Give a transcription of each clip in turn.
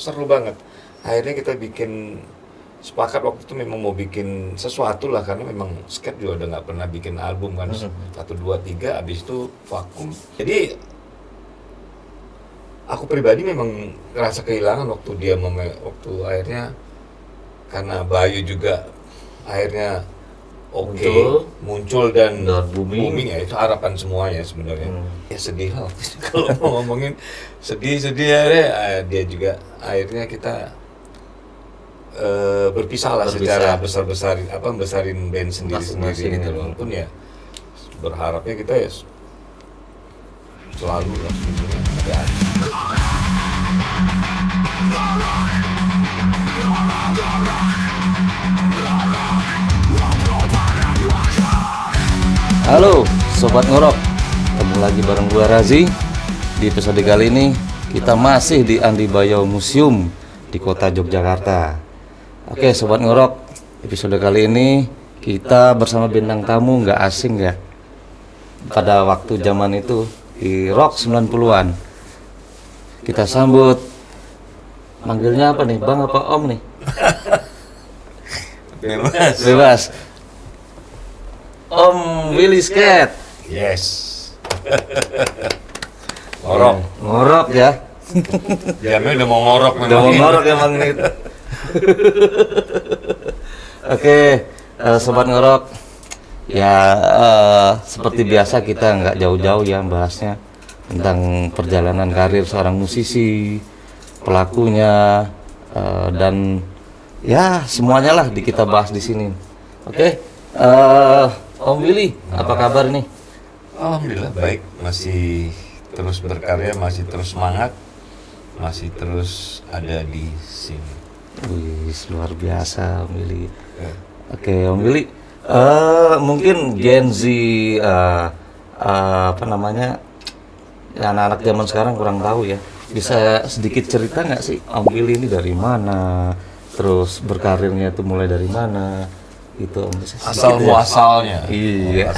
seru banget. Akhirnya kita bikin sepakat waktu itu memang mau bikin sesuatu lah, karena memang Skep juga udah nggak pernah bikin album kan, 1, 2, 3, abis itu vakum. Jadi aku pribadi memang ngerasa kehilangan waktu dia waktu akhirnya, karena Bayu juga akhirnya muncul dan booming ya, itu harapan semuanya sebenarnya. Ya sedih lah kalau mau ngomongin sedih akhirnya dia juga akhirnya kita berpisah lah secara besarin band sendiri gitu. Walaupun ya berharapnya kita ya selalu lah sebenarnya ada. Halo Sobat Ngorok, ketemu lagi bareng gua Razi. Di episode kali ini kita masih di Andi Bayau Museum di kota Yogyakarta. Oke Sobat Ngorok, episode kali ini kita bersama bintang tamu nggak asing ya. Pada waktu zaman itu di rock 90-an. Kita sambut, manggilnya apa nih, Bang apa Om nih? Bebas. Om Willy Sket. Yes. Ngorok ya. Jamnya udah mau ngorok memang. Udah mau ngorok emang nih. Oke, Sobat Ngorok. Ya seperti biasa kita nggak jauh-jauh ya bahasnya tentang perjalanan karir seorang musisi, pelakunya, dan ya semuanya lah kita bahas di sini. Oke. Om Willy, apa kabar nih? Alhamdulillah baik, masih terus berkarya, masih terus semangat, masih terus ada di sini. Wih, luar biasa Om Willy. Oke, Om Willy, mungkin Gen Z, apa namanya, ya, anak-anak zaman sekarang kurang tahu ya. Bisa sedikit cerita nggak sih Om Willy ini dari mana? Terus berkarirnya itu mulai dari mana? Itu asal muasalnya. Iya.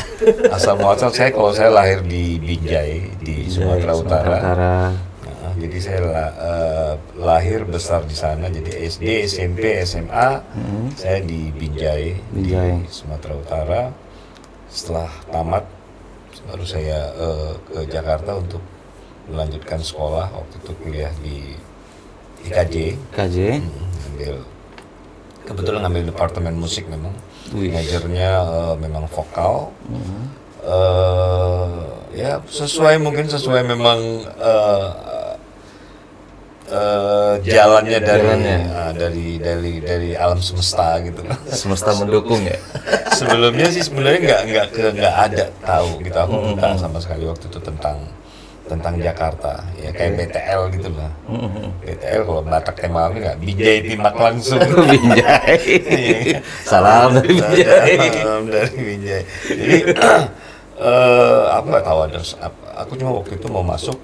Asal muasal kalau saya lahir di Binjai di Sumatera Utara. Nah, jadi saya lahir besar di sana. Jadi SD, SMP, SMA saya di Binjai di Sumatera Utara. Setelah tamat baru saya ke Jakarta untuk melanjutkan sekolah. Waktu itu kuliah di IKJ. Kebetulan ngambil departemen musik memang. Majornya memang vokal. Ya sesuai memang jalannya dari alam semesta gitu. Semesta mendukung ya. Sebelumnya sih sebenarnya nggak ada tahu gitu, aku tentang sama sekali waktu itu tentang Jakarta ya, kayak BTL gitu lah. BTL kalau Batak Kemal nggak, Binjai Timak langsung. Binjai. Salam dari Binjai. Jadi aku nggak tahu ada aku cuma waktu itu mau masuk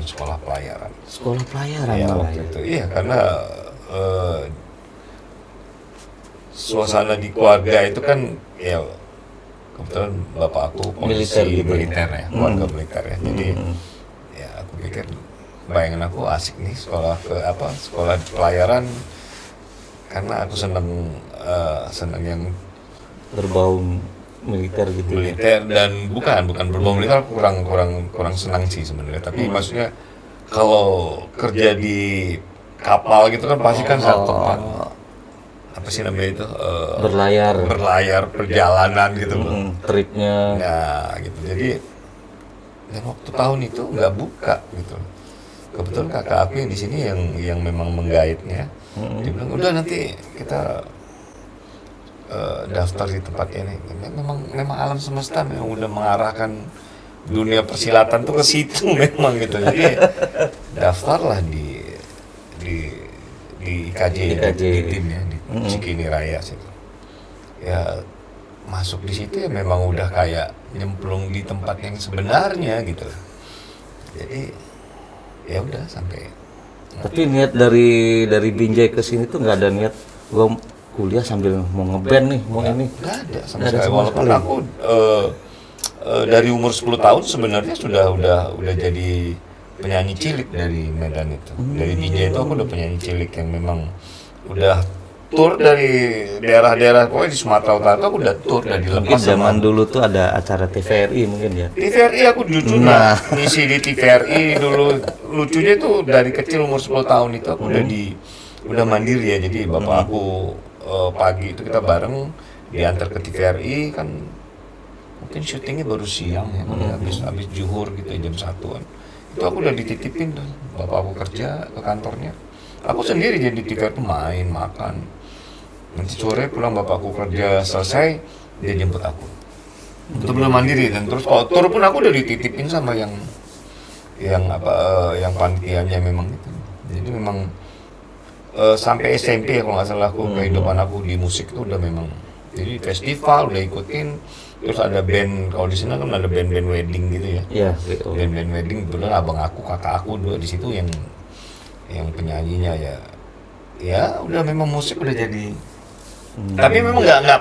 sekolah pelayaran ya waktu itu. Iya, karena suasana di keluarga itu kan ya, kebetulan bapak aku polisi militer ya, keluarga militer ya. Jadi ya aku pikir, bayangan aku asik nih sekolah pelayaran, karena aku seneng yang berbau militer gitu. Militer ya? Dan bukan berbau militer, kurang senang sih sebenarnya. Tapi maksudnya kalau kerja di kapal gitu kan pasti kan satu apa sih namanya itu, berlayar perjalanan gitu loh, tripnya. Nah gitu, jadi dan waktu tahun itu nggak buka gitu. Kebetulan kakak aku yang di sini yang memang menggaitnya, dia bilang udah nanti kita daftar di tempat ini. Memang alam semesta memang udah mengarahkan dunia persilatan tuh ke situ memang gitu. Jadi daftarlah di IKJ. Di tim ya, di Cikini Raya situ. Ya masuk di situ ya memang udah kayak nyemplung di tempat yang sebenarnya gitu. Jadi ya udah sampai. Tapi niat dari Binjai ke sini tuh nggak ada niat gua kuliah sambil mau ngeband nih, mau ini. Nggak ada sama sekali. Walaupun aku dari umur 10 tahun sebenarnya sudah jadi penyanyi cilik dari Medan itu. Dari DJ itu aku udah penyanyi cilik yang memang udah tur dari daerah-daerah, pokoknya di Sumatera Utara aku udah tur dari Mungkin lepas zaman dulu tuh ada acara TVRI mungkin ya. TVRI aku jujur lah, ngisi di TVRI dulu. Lucunya tuh dari kecil umur 10 tahun itu aku udah mandiri ya. Jadi bapak aku pagi itu kita bareng diantar ke TVRI kan, mungkin syutingnya baru siang ya, habis zuhur gitu jam 1-an. Itu aku udah dititipin tuh, bapak aku kerja ke kantornya. Aku sendiri jadi TVRI tuh main, makan. Nanti sore pulang bapakku kerja selesai, dia jemput aku. Itu belum mandiri, dan terus kalau tur pun aku udah dititipin sama yang panitianya memang itu. Jadi memang sampai SMP kalau nggak salah aku kehidupan aku di musik itu udah memang. Jadi festival udah ikutin, terus ada band, kalau di sana kan ada band-band wedding gitu ya. Iya. Band-band wedding, kebetulan abang aku, kakak aku dua di situ yang penyanyinya ya udah memang musik udah jadi. Tapi memang nggak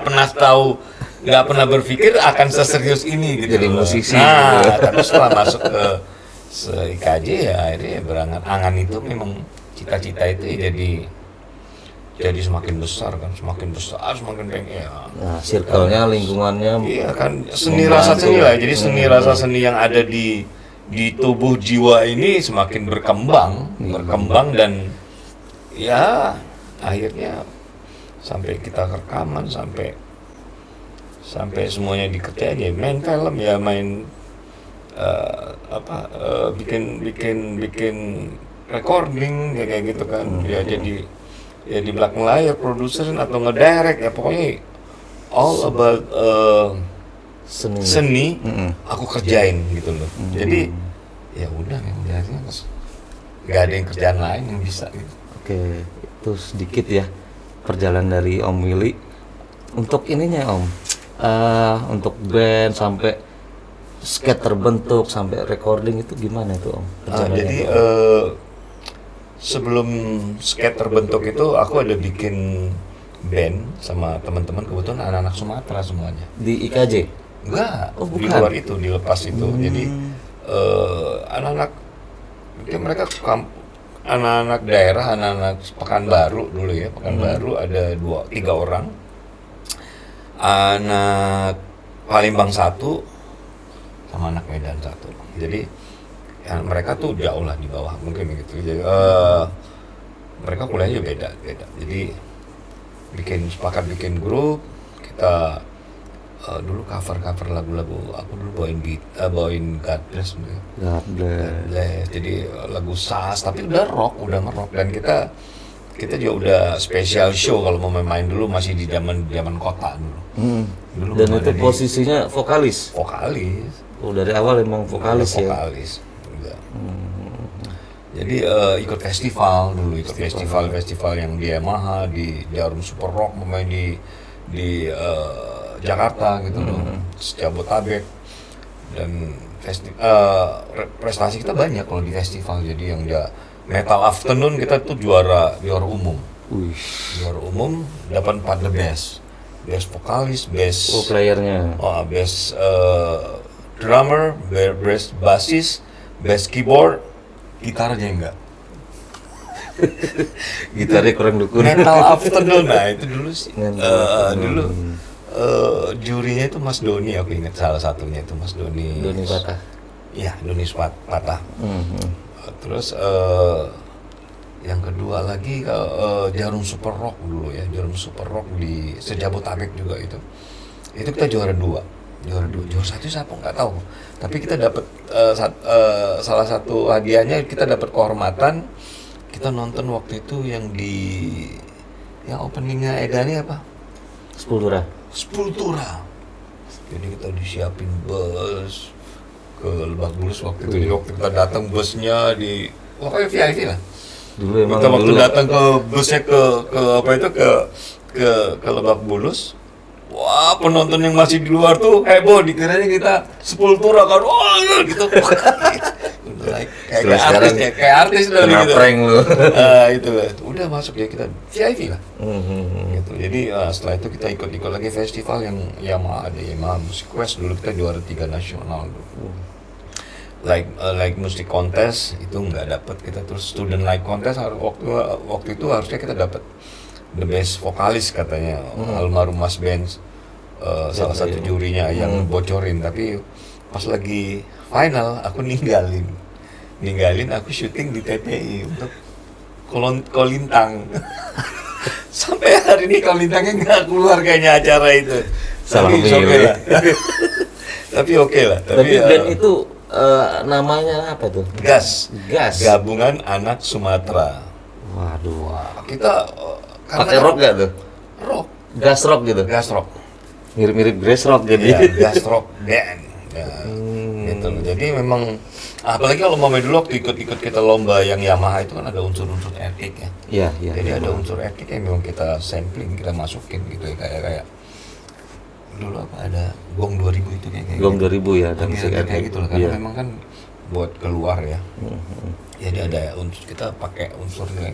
pernah berpikir akan seserius ini gitu. Jadi musisi. Nah, tapi setelah masuk ke IKJ ya akhirnya berangan-angan itu memang cita-cita itu ya jadi semakin besar kan, semakin pengen ya. Nah, circle-nya, lingkungannya. Iya kan, seni rasa seni lah. Jadi seni rasa seni yang ada di tubuh jiwa ini semakin berkembang dan ya akhirnya sampai kita rekaman, sampai semuanya dikerjain ya, main film ya, main bikin recording ya kayak gitu kan. Ya jadi ya di belakang layar produser atau ngedirect ya, pokoknya all about seni aku kerjain gitu loh. Jadi ya udah memang nggak ada yang kerjaan lain yang bisa gitu. Oke, itu sedikit ya perjalanan dari Om Willy. Untuk ininya Om, untuk band sampai skate terbentuk sampai recording itu gimana itu Om? Jadi sebelum skate terbentuk itu aku ada bikin band sama teman-teman, kebetulan anak-anak Sumatera semuanya. Di IKJ? Enggak, Oh, bukan. di luar itu, di lepas itu. Jadi anak-anak ya mereka anak-anak daerah, anak-anak Pekanbaru dulu ya, Pekanbaru ada 3 orang. Anak Palembang 1 sama anak Medan 1. Jadi ya, mereka tuh jauh lah di bawah mungkin gitu. Jadi mereka kuliahnya beda. Jadi sepakat bikin grup, kita dulu cover lagu-lagu, aku dulu bawain God Bless. Jadi lagu sas tapi udah ngerock, dan kita juga udah special show kalau mau main dulu masih di zaman kota dulu. Dan itu posisinya vokalis. Oh, dari awal emang vokalis ya. Jadi ikut festival yang di Yamaha, di Jarum Super Rock, main di Jakarta gitu loh, Jabodetabek, dan prestasi kita banyak kalau di festival. Jadi yang Metal Afternoon kita tuh juara umum. Juara umum dapat 4 the best vokalis, best playernya, best drummer, best bassist, best keyboard, gitarnya enggak. Gitarnya kurang dukun. Metal Afternoon, nah itu dulu sih. Dulu jurinya itu Mas Doni, aku ingat salah satunya itu Mas Doni. Doni Patah. Iya, Doni Patah. Terus yang kedua lagi Jarum Super Rock dulu ya, Jarum Super Rock di Jabodetabek juga itu kita juara 2. Juara 1 siapa nggak tahu. Tapi kita dapat salah satu hadiahnya, kita dapat kehormatan. Kita nonton waktu itu yang openingnya Edani apa? 10 Tura. Jadi kita disiapin bus ke Lebak Bulus waktu itu. Waktu kita datang busnya pokoknya VIP lah. Dulu emang kita waktu datang ke busnya ke Lebak Bulus. Wah, penonton yang masih di luar tuh heboh, dikiranya kita 10 Tura kan. Wah, gitu. Kayak artis udah gitu. Prank lu. Itu udah masuk ya, kita VIP lah. Gitu. Jadi setelah itu kita ikut lagi festival yang Yamaha, ada Yamaha Music Quest, dulu kita juara 3 nasional dulu. like musik kontes itu nggak dapet kita. Terus student like kontes waktu itu harusnya kita dapet the best vokalis katanya, almarhum Mas Benz, salah satu jurinya yang bocorin. Tapi pas lagi final aku ninggalin aku syuting di TPI untuk Kolintang. Sampai hari ini Kolintangnya nggak keluar kayaknya acara itu. Salah Tapi milih. oke lah. Tapi oke lah. Tapi band itu namanya apa tuh? Gas. Gas. Gabungan Anak Sumatera. Waduh. Kita Pakai rock gak tuh? rock, Gas rock gitu. gas rock. Mirip-mirip grass rock jadi. Ya, gas rock band. Ya, gitu loh. Jadi memang apalagi kalau mau dulu waktu ikut kita lomba yang Yamaha itu kan ada unsur-unsur etik ya. Iya, iya. Jadi ada unsur etik yang memang kita sampling, kita masukin gitu ya, kayak dulu apa ada Gong 2000 itu kayak Gong gitu. 2000 ya, dan musik Kayak etik. gitu lah, karena Iya. memang kan buat keluar ya. Jadi ada unsur, kita pakai unsur yang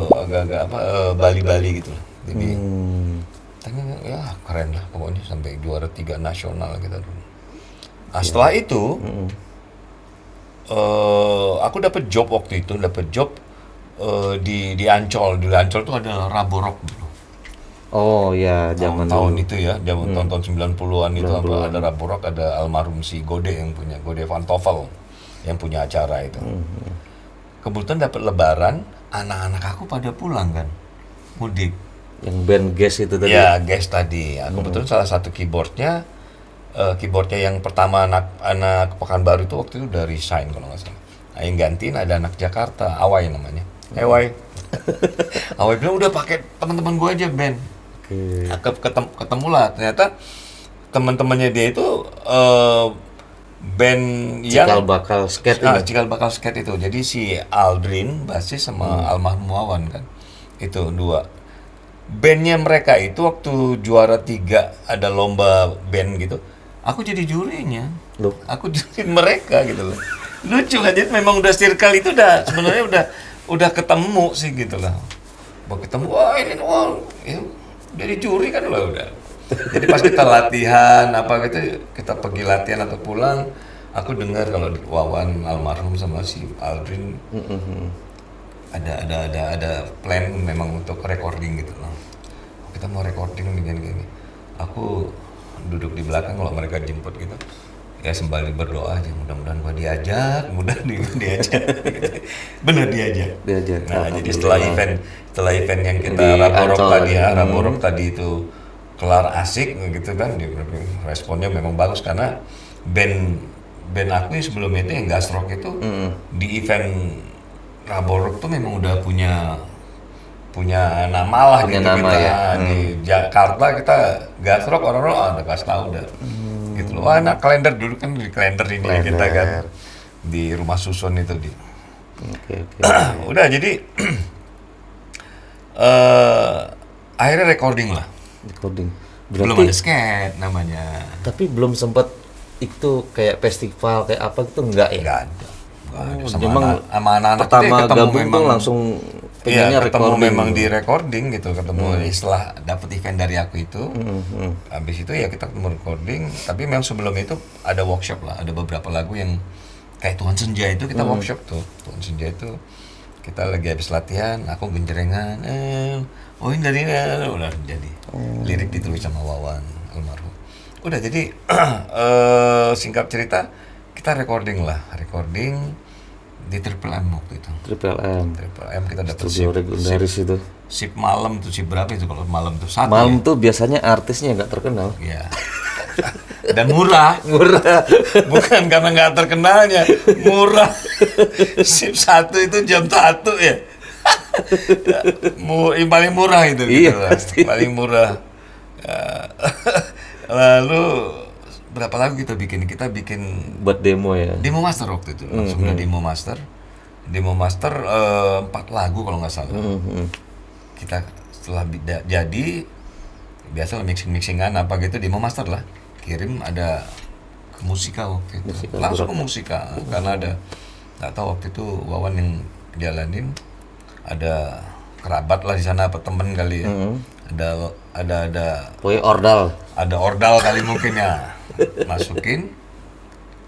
agak-agak Bali-Bali gitu lah. Jadi tapi ya keren lah pokoknya, sampai juara 3 nasional kita dulu. Nah setelah itu aku dapat job waktu itu, di Ancol. Di Ancol tuh ada Raborok dulu. Oh ya, zaman Tahun dulu. itu ya, zaman tahun 90-an itu ada Raborok, ada almarhum si Gode Van Toffel yang punya acara itu. Kebetulan dapat lebaran, anak-anak aku pada pulang kan, mudik. Yang band Gas itu tadi. Ya, guest tadi. Ya, kebetulan salah satu keyboardnya yang pertama anak Pekanbaru itu waktu itu udah resign kalau nggak salah. Nah, yang gantiin ada anak Jakarta, Awai namanya. Awai. Awai bilang udah pakai teman-teman gue aja band. Ketemu lah, ternyata teman-temannya dia itu band yang Cikal bakal skate ini. Cikal bakal skate itu. Jadi si Aldrin basis sama almarhum Wawan kan, itu dua. Bandnya mereka itu waktu juara 3 ada lomba band gitu, aku jadi jurinya. Loh? Aku juriin mereka gitu loh. Lucu kan, jadi memang udah circle itu sebenarnya udah ketemu sih gitu lah. Baru ketemu, ya, dari juri kan lah udah. Jadi pas kita latihan apa gitu, kita pergi latihan atau pulang, aku dengar kalau di Wawan almarhum sama si Aldrin ada plan memang untuk recording gitu loh. Kita mau recording gini. Aku duduk di belakang kalau mereka jemput gitu. Ya sembari berdoa aja, mudah-mudahan gua diajak. Bener diajak. Nah, jadi setelah event yang kita Di Raborok Ancol tadi ya. Raborok tadi itu kelar asik gitu kan, responnya memang bagus karena band aku yang sebelum itu yang gas rock itu di event Raborok tuh memang udah punya nama lah Punya gitu nama kita ya. di Jakarta kita gas rock orang-orang udah kasih tahu udah gitu loh. Wah, nah kalender dulu kan di kalender ini ya kita kan di rumah susun itu di Oke. udah jadi akhirnya recording lah. Recording. Belum ada skate namanya. Tapi belum sempat itu kayak festival kayak apa gitu enggak ya? Nggak ada. Memang Sama anak-anak pertama kita ketemu gabung memang, tuh langsung iya, pengennya ketemu recording. memang di recording gitu, ketemu setelah dapet event dari aku itu. Habis itu ya kita ketemu recording, tapi memang sebelum itu ada workshop lah, ada beberapa lagu yang kayak Tuhan Senja itu kita workshop tuh. Tuhan Senja itu kita lagi habis latihan, aku genjrengan, ini dari ini, udah jadi. Lirik ditulis sama Wawan almarhum. Udah jadi singkat cerita kita recording di Triple M waktu itu. Triple M. Triple M kita dapat Studio legendaris itu. sip malam tuh, sip berapa itu kalau malam tuh? 1 Malam ya? tuh biasanya artisnya nggak terkenal. Iya. Dan murah. Murah. Bukan karena nggak terkenalnya, murah. Sip 1 itu jam 1 ya. Yang paling murah itu. Iya, gitu lah. pasti. Paling murah. Lalu berapa lagu kita bikin? Kita bikin Buat demo ya. demo master waktu itu. Langsung udah demo master. Demo master 4 lagu kalau nggak salah. Kita setelah jadi biasa mixingan apa gitu, demo master lah. Kirim ada ke Musika waktu itu. Musika, Langsung ke Musika karena ada nggak tahu waktu itu Wawan yang jalanin, ada kerabat lah di sana apa temen kali ya. Ada Pokoknya ordal. ada ordal kali mungkin ya. Masukin,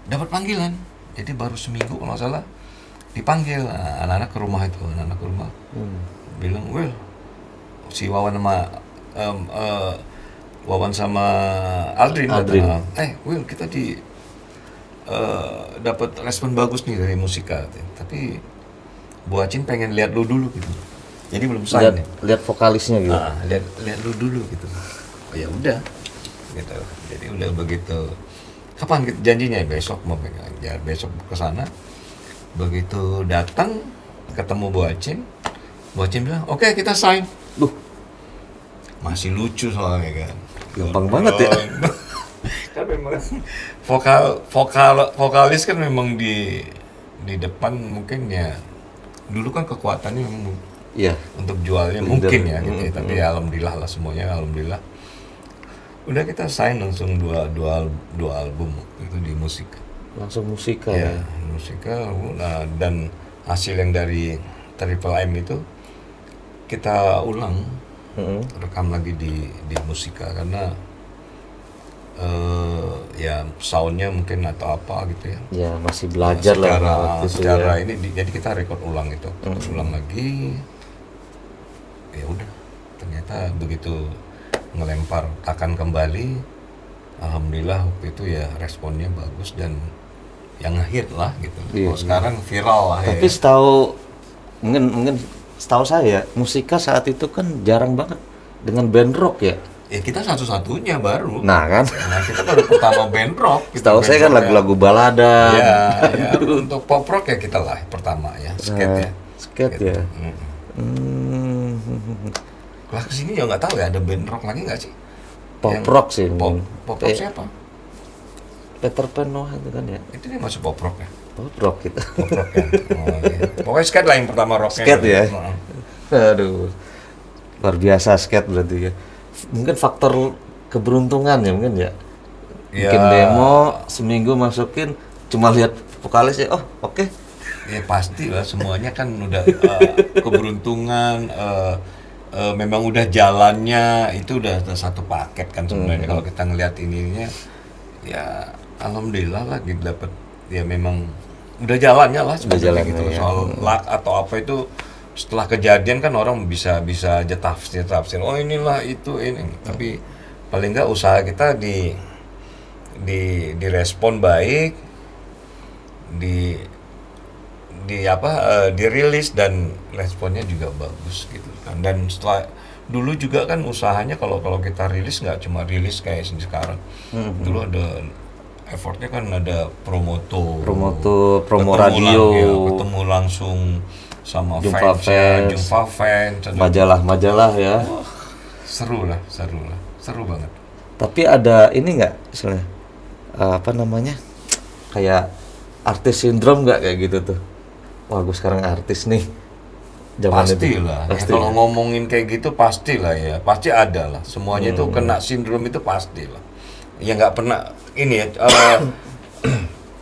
dapat panggilan Jadi baru seminggu kalau nggak salah dipanggil anak-anak ke rumah itu, bilang, Will, si Wawan sama Wawan sama Aldrin. Will, kita dapat respon bagus nih dari Musika, tapi Bu Acin pengen lihat lu dulu gitu. Jadi belum sign. Lihat vokalisnya gitu. Lihat lu dulu gitu. Oh ya udah, gitu. Jadi udah begitu. Kapan janjinya? Besok mau pegang. Ya besok ke sana. Begitu datang ketemu Bu Acin bilang, "Oke, kita sign." Masih lucu soalnya kan. Gampang banget ya. Kan memang vokalis kan memang di depan mungkin ya. Dulu kan kekuatannya memang untuk jualnya mungkin ya gitu ya. Tapi alhamdulillah lah semuanya, alhamdulillah. Udah kita sign langsung dua album itu di Musika. Langsung Musika ya. Musika. Nah, dan hasil yang dari Triple M itu kita ulang, rekam lagi di Musika karena ya soundnya mungkin atau apa gitu ya. Ya masih belajar secara ini jadi kita record ulang itu, ulang lagi. Ya udah, ternyata begitu ngelempar akan kembali, alhamdulillah waktu itu ya responnya bagus dan yang ngehit lah gitu. Kalau sekarang viral lah. Tapi mungkin setahu saya Musika saat itu kan jarang banget dengan band rock ya. Ya kita satu-satunya baru. Nah kan. Nah kita baru pertama band rock. Setahu saya kan lagu-lagu balada. Ya, untuk pop rock ya kita lah pertama ya. Skate ya. Lah kesini juga nggak tahu ya ada band rock lagi nggak sih? Pop rock sih. Pop rock siapa? Peter Pan Noah itu kan ya. Itu dia masuk pop rock ya? Pop rock gitu. Pop rock ya. Oh, iya. Pokoknya skate lah yang pertama rocknya. Skate ya. Aduh. Luar biasa skate berarti ya. Mungkin faktor keberuntungan ya mungkin ya. Bikin demo seminggu masukin cuma lihat vokalis ya. Oh, oke. Ya pasti lah semuanya kan udah keberuntungan memang udah jalannya itu udah satu paket kan sebenarnya. Kalau kita ngelihat ininya ya alhamdulillah lah gitu dapat ya memang udah jalannya lah sebenarnya gitu ya. Soal luck atau apa itu setelah kejadian kan orang bisa aja tafsir oh inilah itu ini, tapi paling enggak usaha kita direspon baik, dirilis dan responnya juga bagus gitu kan. Dan setelah dulu juga kan usahanya kalau kita rilis nggak cuma rilis kayak sekarang. Dulu ada effortnya kan ada promo radio, ketemu langsung sama jumpa fans, majalah ya. Seru banget. Tapi ada ini nggak misalnya kayak artis sindrom nggak kayak gitu tuh? Wah, gue sekarang artis nih. Pastilah. Ya, kalau ngomongin kayak gitu pastilah ya, pasti ada lah. Semuanya itu kena sindrom itu pastilah. Ya nggak pernah ini ya.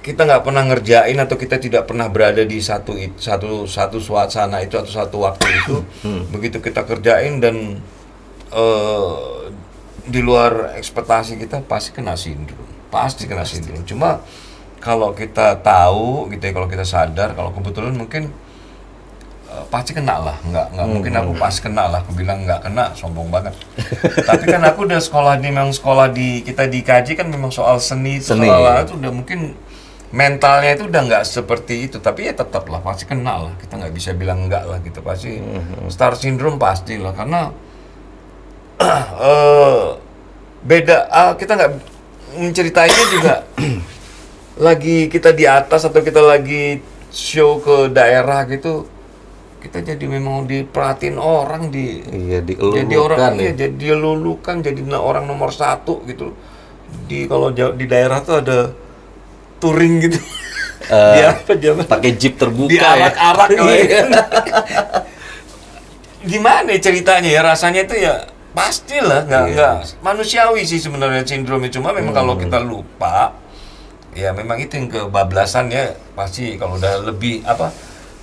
Kita nggak pernah ngerjain atau kita tidak pernah berada di satu suasana itu atau satu waktu itu. Begitu kita kerjain dan di luar ekspektasi kita pasti kena sindrom. Cuma kalau kita tahu gitu ya, kalau kita sadar, kalau kebetulan mungkin pasti kena lah, nggak mungkin aku pas kena lah, aku bilang nggak kena, sombong banget. Tapi kan aku udah sekolah kita dikaji kan memang soal seni. Soal itu udah mungkin mentalnya itu udah nggak seperti itu, tapi ya tetap lah pasti kena lah, kita nggak bisa bilang enggak lah gitu, pasti star syndrome pasti lah, karena beda, kita nggak menceritainnya juga lagi kita di atas atau kita lagi show ke daerah gitu, kita jadi memang diperhatiin orang, jadi orang jadi dilulukan, jadi orang nomor satu gitu. Kalau di daerah tuh ada touring gitu, pakai jeep terbuka, diarak-arak ya. Gimana ceritanya ya, rasanya itu ya pastilah nggak manusiawi sih sebenarnya sindromnya, cuma memang kalau kita lupa ya memang itu yang kebablasan ya, pasti kalau udah lebih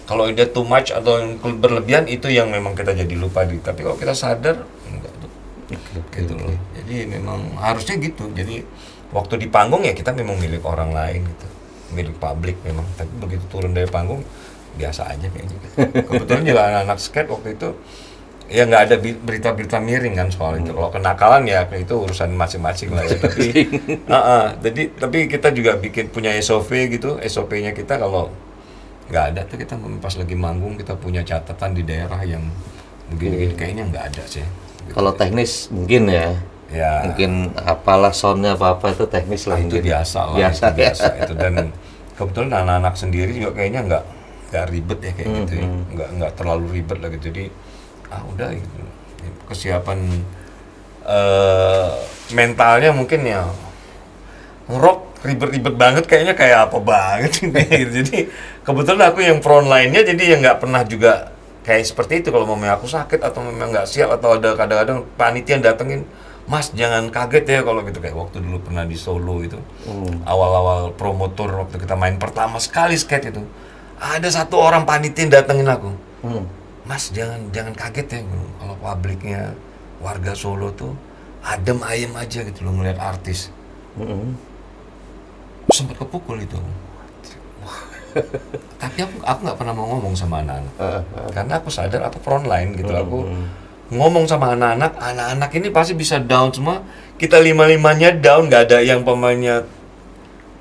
kalau udah too much atau yang berlebihan itu yang memang kita jadi lupa tapi kalau kita sadar enggak tuh. Gitu loh. Jadi memang harusnya gitu. Jadi waktu di panggung ya kita memang milik orang lain gitu. milik publik memang. Tapi begitu turun dari panggung biasa aja kayaknya. Kebetulan juga anak-anak skate waktu itu ya nggak ada berita-berita miring kan soal itu. Kalau kenakalan ya itu urusan masing-masing lah ya. Tapi kita juga bikin punya SOP gitu, SOP-nya kita kalau nggak ada tuh kita pas lagi manggung kita punya catatan di daerah yang begini-gini kayaknya nggak ada sih. Gitu. Kalau teknis mungkin ya. Mungkin apalah soundnya apa itu teknis lah. Itu mungkin. biasa lah. Biasa itu dan kebetulan anak-anak sendiri juga kayaknya nggak ribet ya kayak gitu ya. Nggak terlalu ribet lah gitu. Jadi udah gitu. Kesiapan mentalnya mungkin ya ngerok ribet-ribet banget kayaknya kayak apa banget gitu. Jadi kebetulan aku yang front line-nya jadi yang nggak pernah juga kayak seperti itu. Kalau memang aku sakit atau memang nggak siap atau ada kadang-kadang panitia datengin, Mas jangan kaget ya kalau gitu, kayak waktu dulu pernah di Solo itu awal-awal promotor waktu kita main pertama sekali skate itu ada satu orang panitia datengin aku, Mas jangan kaget ya kalau publiknya warga Solo tuh adem ayem aja gitu loh ngeliat artis. Sempat kepukul itu. Tapi aku nggak pernah mau ngomong sama anak-anak karena aku sadar aku front line gitu. Aku ngomong sama anak-anak ini pasti bisa down semua. Kita lima-limanya down, nggak ada yang pemainnya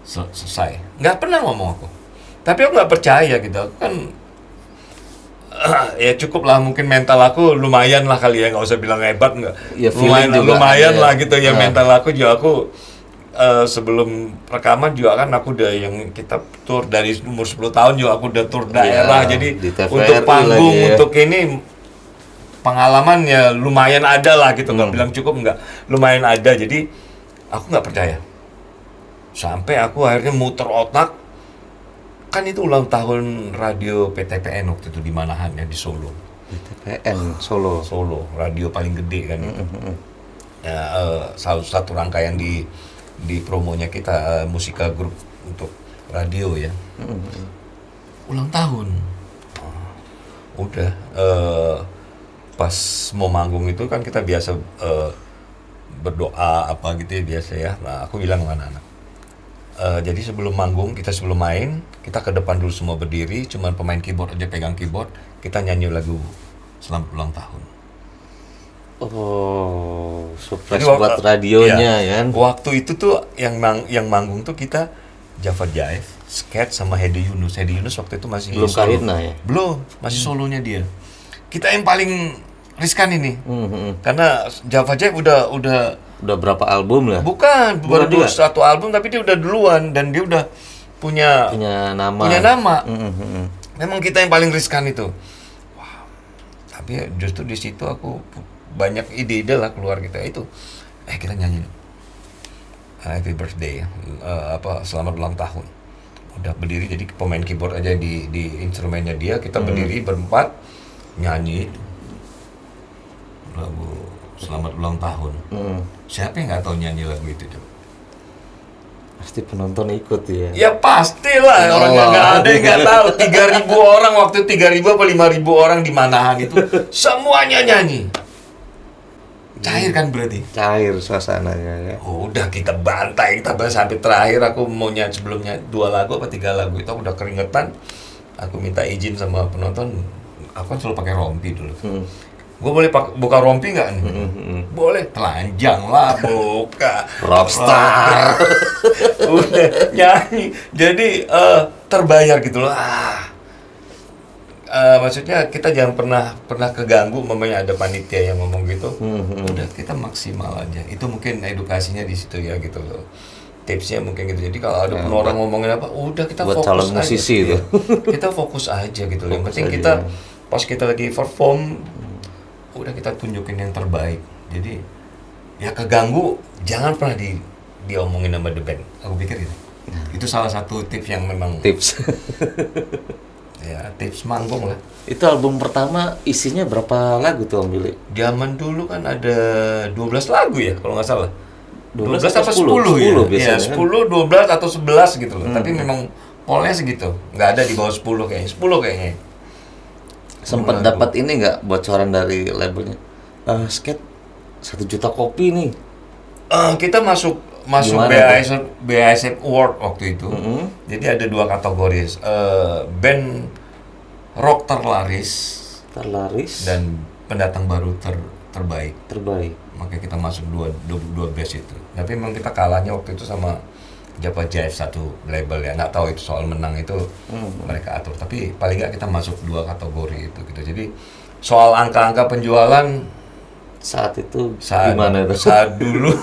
selesai. Nggak pernah ngomong aku. Tapi aku nggak percaya gitu. Aku kan ya cukup lah, mungkin mental aku lumayan lah kali ya, nggak usah bilang hebat nggak. Ya, lumayan lah gitu ya mental aku juga. Aku sebelum rekaman juga kan aku udah yang kita tur dari umur 10 tahun juga aku udah tur daerah. Jadi untuk panggung ya. Untuk ini pengalaman ya lumayan ada lah gitu, nggak bilang cukup nggak, lumayan ada. Jadi aku nggak percaya sampai aku akhirnya muter otak. Kan itu ulang tahun radio PTPN waktu itu di Manahan ya, di Solo. PTPN Solo radio paling gede kan itu. Ya, salah satu rangkaian di promonya kita, Musika Group untuk radio ya. Ulang tahun. Udah pas mau manggung itu kan kita biasa berdoa apa gitu ya biasa ya. Nah aku bilang sama anak-anak, jadi sebelum manggung, sebelum main, kita ke depan dulu semua berdiri, cuman pemain keyboard aja pegang keyboard, kita nyanyi lagu selamat ulang tahun. Oh, surprise buat radionya ya. Waktu itu tuh yang manggung tuh kita Java Jive, Skate sama Hedi Yunus. Hedi Yunus waktu itu masih belum Kahitna ya? Belum, masih solonya dia. Kita yang paling riskan ini. Karena Java Jive udah berapa album lah? Bukan, baru satu album tapi dia udah duluan dan dia udah punya nama. Memang kita yang paling riskan itu. Wow. Tapi justru di situ aku banyak ide-ide lah keluar kita itu. Kita nyanyi Happy Birthday, selamat ulang tahun. Udah berdiri, jadi pemain keyboard aja di instrumennya dia, kita berdiri berempat nyanyi lagu selamat ulang tahun. Siapa yang nggak tahu nyanyi lagu itu coba? Pasti penonton ikut ya. Ya pastilah, orangnya nggak ada yang nggak tahu. 3.000 orang waktu 3.000 apa 5.000 orang di Manahan itu semuanya nyanyi. Cair kan berarti? Cair suasananya ya. Udah kita bantai sampai terakhir. Aku mau nyanyi sebelumnya 2 lagu apa 3 lagu itu aku udah keringetan. Aku minta izin sama penonton. Aku kan selalu pakai rompi dulu. Gue boleh buka rompi nggak nih? Boleh, telanjang lah buka. Rockstar. Udah nyanyi. Jadi terbayar gitu loh. Maksudnya kita jangan pernah keganggu, mamanya ada panitia yang ngomong gitu. Udah kita maksimal aja. Itu mungkin edukasinya di situ ya gitu loh. Tipsnya mungkin gitu. Jadi kalau ada orang ngomongin apa, udah kita buat fokus calon aja. musisi itu. Kita fokus aja gitu loh. Yang penting kita pas kita lagi perform, udah kita tunjukin yang terbaik. Jadi ya keganggu jangan pernah diomongin sama the band. Aku pikir itu. Itu salah satu tips yang memang tips. Ya, tips manggung lah. Itu album pertama isinya berapa lagu tuh Om Billy? Zaman dulu kan ada 12 lagu ya kalau nggak salah. 12 apa 10 ya? Ya 10, 12 atau 11 gitu loh. Tapi memang polnya segitu. Nggak ada di bawah 10 kayaknya. 10 kayaknya. Sempat dapat ini nggak bocoran dari labelnya? Skate 1 juta kopi nih. Kita masuk masuk Gimana BASF Award waktu itu. Jadi ada 2 kategori, band rock terlaris dan pendatang baru terbaik. Makanya kita masuk dua best itu. Tapi memang kita kalahnya waktu itu sama Java Jive, satu label ya. Nggak tahu itu soal menang itu mereka atur. Tapi paling nggak kita masuk 2 kategori itu gitu. Jadi soal angka-angka penjualan saat itu gimana itu? Saat dulu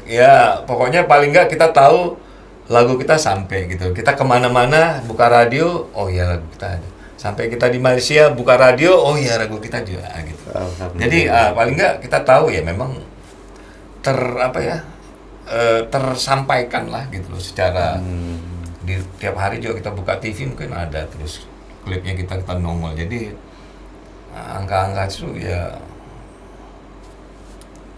ya pokoknya paling nggak kita tahu lagu kita sampai gitu. Kita kemana-mana buka radio, oh ya lagu kita ada. Sampai kita di Malaysia buka radio, oh ya lagu kita juga gitu. Jadi paling nggak kita tahu ya memang tersampaikan lah gitu loh secara di tiap hari juga kita buka TV mungkin ada terus klipnya kita nongol. Jadi angka-angka itu ya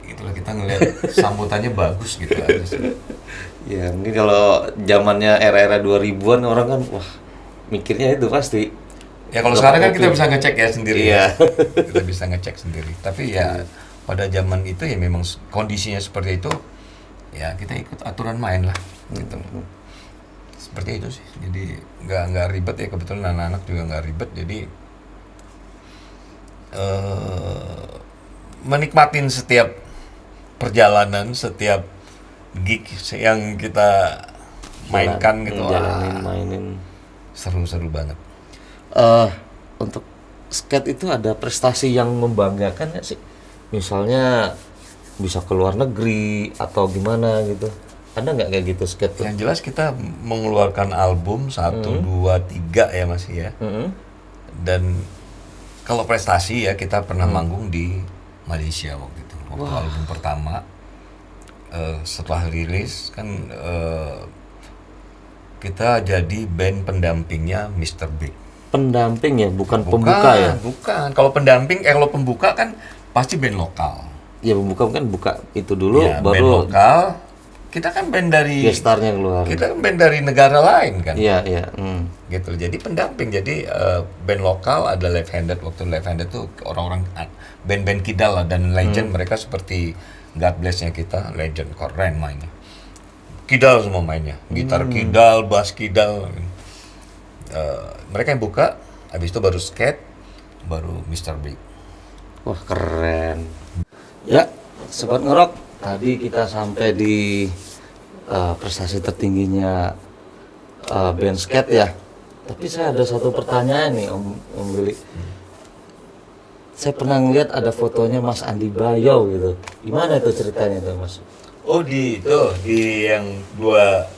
itulah, kita ngelihat sambutannya bagus gitu aja sih. Ya mungkin kalau zamannya era-era 2000-an orang kan wah mikirnya itu pasti. Ya kalau sekarang kan kita bisa ngecek ya sendiri. Iya. Kita bisa ngecek sendiri. Tapi ya pada zaman itu ya memang kondisinya seperti itu. Ya kita ikut aturan main lah gitu. Seperti itu sih. Jadi nggak ribet ya, kebetulan anak-anak juga nggak ribet. Jadi menikmatin setiap perjalanan, setiap gig yang kita mainkan gitu. Mainin. Seru-seru banget. Untuk skate itu ada prestasi yang membanggakan nggak sih? Misalnya bisa ke luar negeri atau gimana gitu, ada nggak kayak gitu skate? Yang jelas kita mengeluarkan album 1, 2, 3 ya masih ya. Dan kalau prestasi ya kita pernah manggung di Malaysia waktu itu. Waktu album pertama setelah rilis kan kita jadi band pendampingnya Mr. Big. Pendamping ya, bukan pembuka ya? Bukan. Kalau pendamping, kalau pembuka kan pasti band lokal. Ya pembuka kan buka itu dulu ya, baru band lokal. Kita kan band dari gestarnya keluar. Kita kan band dari negara lain kan. Iya. Gitu. Jadi pendamping. Jadi band lokal ada Left Handed. Waktu Left Handed tuh orang-orang band-band kidal lah dan legend, mereka seperti God Bless-nya kita, legend keren mainnya. Kidal semua mainnya. Gitar kidal, bass kidal. Mereka yang buka, habis itu baru skate, baru Mr. Big. Wah keren. Ya, Sobat Ngorok, tadi kita sampai di prestasi tertingginya band skate ya. Tapi saya ada satu pertanyaan nih Om Willy. Saya pernah ngeliat ada fotonya Mas Andi Bayo gitu. Gimana itu ceritanya tuh Mas? Oh di yang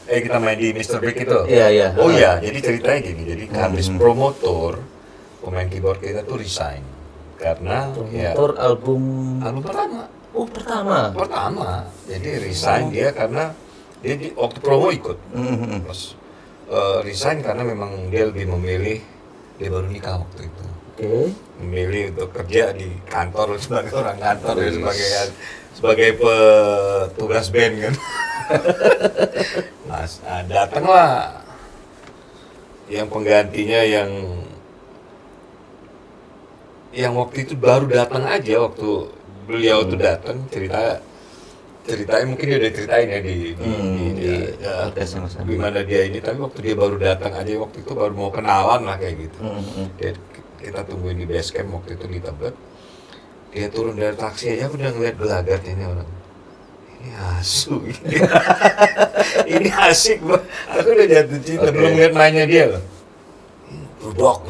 kita main di Mr. Big itu? Iya. Oh iya, jadi ceritanya gini, jadi habis promotor, pemain keyboard kita tuh resign. Karena promotor album pertama. Oh pertama. Jadi resign dia karena dia waktu promo ikut. Terus resign karena memang dia lebih memilih, dia baru nikah waktu itu. Memilih untuk kerja di kantor sebagai orang kantor ya, sebagai petugas band kan. Mas, datanglah yang penggantinya yang waktu itu baru datang aja, waktu beliau tuh datang ceritanya mungkin dia udah ceritain ya di gimana dia ini, tapi waktu dia baru datang aja waktu itu baru mau kenalan lah kayak gitu. Kita tungguin di base camp waktu itu di Tebet. Dia turun dari taksi aja udah ngeliat gelagat ini orang. Ini asu ini. Ini asik banget. Aku udah jatuh cinta belum ngeliat mainnya dia loh. Gerubak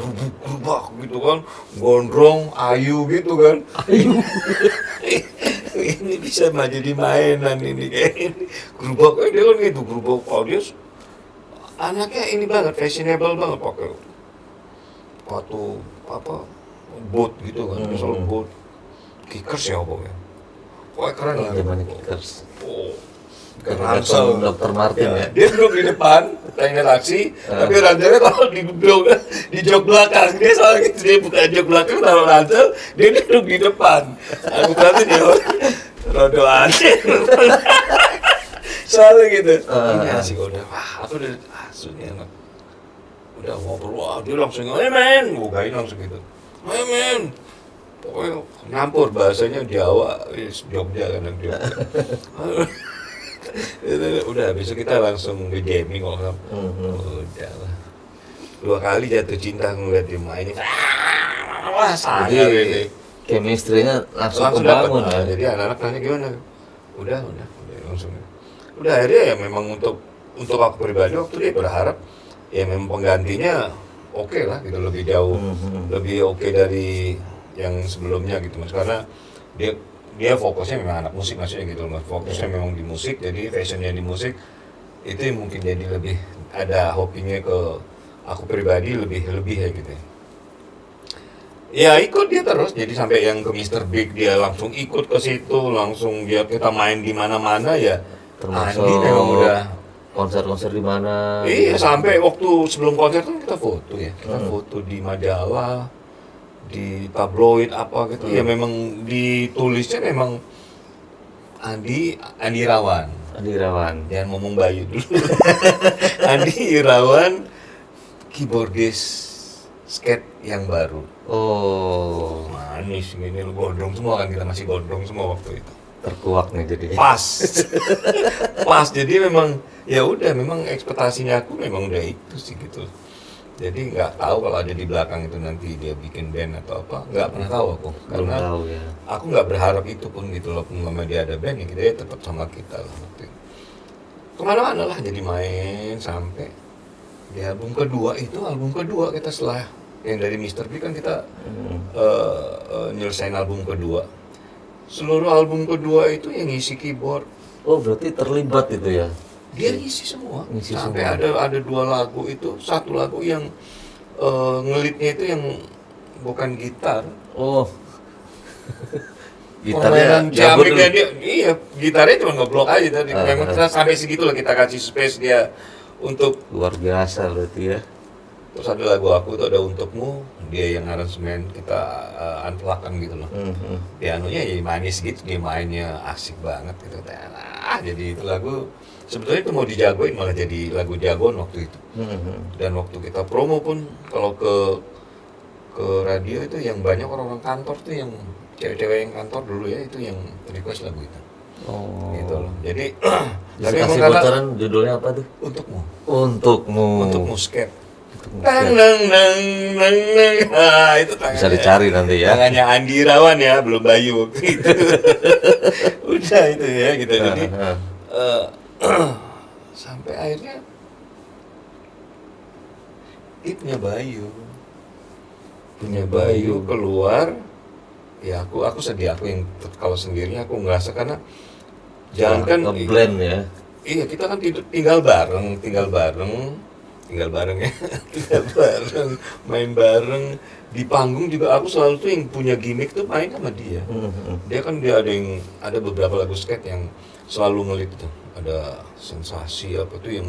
gitu kan, gondrong, ayu gitu kan. Ayu. Ini bisa jadi mainan ini kayak ini. Gerubak dia kan gitu, gerubak. Oh dia anaknya ini banget, fashionable banget pakai sepatu boot gitu kan, misalnya boot, kickers ya pokoknya. Wah keren lah. Kickers. Ransel Dr. Martin ya. Dia duduk di depan, naik taksi, tapi ranselnya kalau di jok belakang. Dia soalnya gitu, dia buka jok belakang, taruh ransel, dia duduk di depan. Aku berarti dia rodo aneh. Soalnya gitu. Ini asik udah, aku udah asuknya enak. Udah ngobrol, dia langsung, hey men, bukain langsung gitu. Hey men, pokoknya nyampur bahasanya Jawa, Jogja kan Jogja. Udah besok kita langsung ke jamming kalau udah lah. 2 kali jatuh cinta ngeliat dia main. Wah sangat ini. Chemistry-nya langsung Dapet. kebangun ya. Jadi anak-anak nanya gimana? Udah langsung. Udah akhirnya ya memang untuk aku pribadi waktu dia berharap ya memang penggantinya oke lah gitu, lebih jauh, lebih oke dari yang sebelumnya gitu mas, karena dia fokusnya memang anak musik maksudnya gitu mas, fokusnya memang di musik, jadi fashionnya di musik itu yang mungkin jadi lebih ada hobinya ke aku pribadi lebih ya gitu ya ikut dia terus, jadi sampai yang ke Mr. Big dia langsung ikut ke situ, langsung dia kita main di mana-mana ya. Termasuk Andi memang udah konser-konser di mana? iya sampai waktu sebelum konser kan kita foto ya, kita foto di majalah, di tabloid apa gitu ya, memang ditulisnya memang Andi Irawan. Jangan ngomong Bayu dulu. Andi Irawan, keyboardis skate yang baru. Oh, Manis gini, lu gondrong semua kan, kita masih gondrong semua waktu itu. terkuak nih jadi. Pas jadi memang ya udah, memang ekspektasinya aku memang udah itu sih gitu. Jadi nggak tahu kalau ada di belakang itu nanti dia bikin band atau apa, nggak pernah tahu aku, karena tahu, ya. Aku nggak berharap itu pun gitu loh, selama dia ada band ya dia tetap sama kita lah waktu itu. Kemana-mana lah jadi main sampai di album kedua kita setelah yang dari Mr. B kan kita nyelesain album kedua. Seluruh album kedua itu yang ngisi keyboard. Oh, berarti terlibat itu ya? Dia ngisi semua. Ngisi Sampai semua. ada 2 lagu itu, 1 lagu yang ngelitnya itu yang bukan gitar. Oh. Permainan Gitarnya jamiknya dia, iya gitarnya cuma ngeblok aja tadi. Memang kita sampai segitu lah, kita kasih space dia untuk. luar biasa berarti ya. Terus ada lagu aku itu ada Untukmu, dia yang aransemen, kita unplug-an gitu loh. Pianonya ya manis gitu, dia mainnya asik banget gitu. Jadi itu lagu sebetulnya itu mau dijagoin, malah jadi lagu jagoan waktu itu. Dan waktu kita promo pun kalau ke radio itu yang banyak orang-orang kantor tuh, yang cewek-cewek yang kantor dulu ya, itu yang request lagu itu. Oh. Gitu loh. Jadi Bisa tapi kasih emang karena bocoran judulnya apa tuh? Untukmu. Skate. Nang nang nang nang nang. Itu tangannya. Bisa dicari nanti ya. Tangannya Andi Irawan ya, belum Bayu gitu. Udah itu ya gitu. Jadi sampai akhirnya punya Bayu keluar. Ya aku sedih, aku yang kalau sendirinya aku ngerasa, karena jangan kan ngeblend ya. Iya, kita kan tinggal bareng ya, main bareng di panggung juga. Aku selalu tuh yang punya gimmick tuh main sama dia. Dia ada beberapa lagu skate yang selalu ngelit tuh. Ada Sensasi apa tuh yang